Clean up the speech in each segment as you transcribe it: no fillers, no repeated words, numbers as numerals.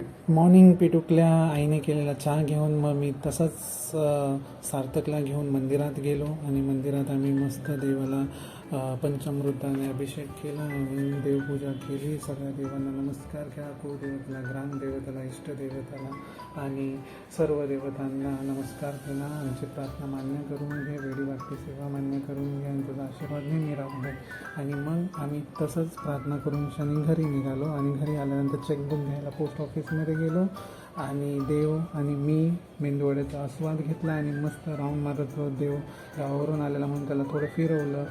Morning पिटुकल्या आईने केलेला चहा घेऊन मग मी तसंच सार्थकला घेऊन मंदिरात गेलो आणि मंदिरात आम्ही मस्त देवाला पंचामृताने अभिषेक केला आणि देवपूजा केली. सगळ्या देवांना नमस्कार केला, कुलदेवतेला, ग्रामदेवतेला, इष्टदेवतेला आणि सर्व देवतांना नमस्कार केला. आमची प्रार्थना मान्य करून घे, वेळी वाटते सेवा मान्य करून घे आणि तुझा आशीर्वाद नेहमी राहू दे. आणि मग आम्ही तसंच प्रार्थना करून शनी घरी निघालो आणि घरी आल्यानंतर चेकबुक घ्यायला पोस्ट ऑफिसमध्ये गेलो आणि देव आणि मी मेंदूवड्याचा आस्वाद घेतला आणि मस्त राऊंड मारत होतो. देव गावावरून आलेला म्हणून त्याला थोडं फिरवलं,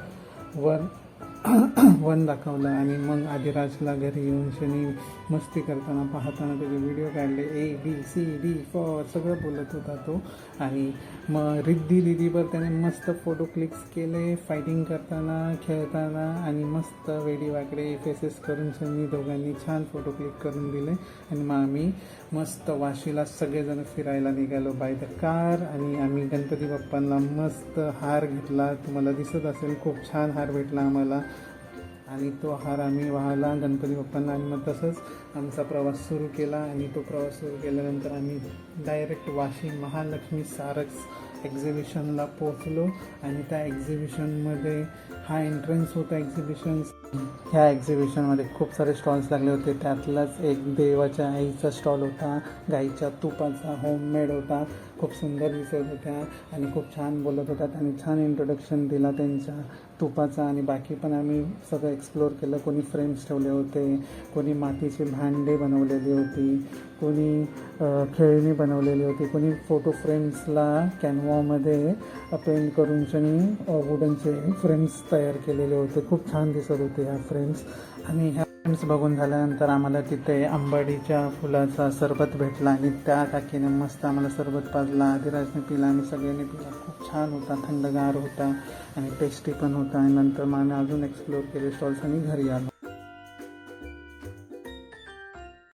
वन दाखवलं आणि मग आदिराजला घरी येऊन शनी मस्ती करताना पाहताना त्याचे व्हिडिओ काढले. ABCD फॉर सगळं बोलत होता तो. आणि मग रिद्धी दिदीवर त्याने मस्त फोटो क्लिक्स केले फायटिंग करताना, खेळताना आणि मस्त वेडी वाकडे फेसेस करून शनी दोघांनी छान फोटो क्लिक करून दिले. आणि मग आम्ही मस्त वाशीला सगळेजण फिरायला निघालो बाय द कार. आणि आम्ही गणपती बाप्पांना मस्त हार घेतला, तुम्हाला दिसत असेल खूप छान हार भेटला आम्हाला. आणि तो हार आम्ही वाहला गणपती बाप्पांना आणि मग तसंच आमचा प्रवास सुरू केला. आणि तो प्रवास सुरू केल्यानंतर आम्ही डायरेक्ट वाशी महालक्ष्मी सारस एक्झिबिशनला पोचलो. आणि त्या एक्झिबिशनमध्ये हा एंट्रन्स होता एक्झिबिशन्स. ह्या एक्झिबिशनमध्ये खूप सारे स्टॉल्स लागले होते. त्यातलाच एक देवाच्या आईचा स्टॉल होता, गाईच्या तुपाचा होममेड होता, खूप सुंदर दिसत होत्या आणि खूप छान बोलत होत्या. त्यांनी छान इंट्रोडक्शन दिला त्यांच्या तुपाचा. आणि बाकी पण आम्ही सगळं एक्सप्लोअर केलं. कोणी फ्रेम्स ठेवले होते, कोणी मातीचे भांडे बनवलेली होती, कोणी खेळणी बनवलेली होती, कोणी फोटो फ्रेम्सला कॅनव्हामध्ये पेंट करून शनी वुडनचे फ्रेम्स तयार केलेले होते. खूप छान दिसत होते ह्या फ्रेम्स. आणि ह्या फ्रेम्स बघून झाल्यानंतर आम्हाला तिथे आंबाडीच्या फुलाचा सरबत भेटला आणि त्या काकीने मस्त आम्हाला सरबत पाजला. आदिराजने पिला, आम्ही सगळ्यांनी पिला. खूप छान होता, थंडगार होता आणि टेस्टी पण होता. आणि नंतर मग आम्ही अजून एक्सप्लोअर केले स्टॉल्स आणि घरी आलो.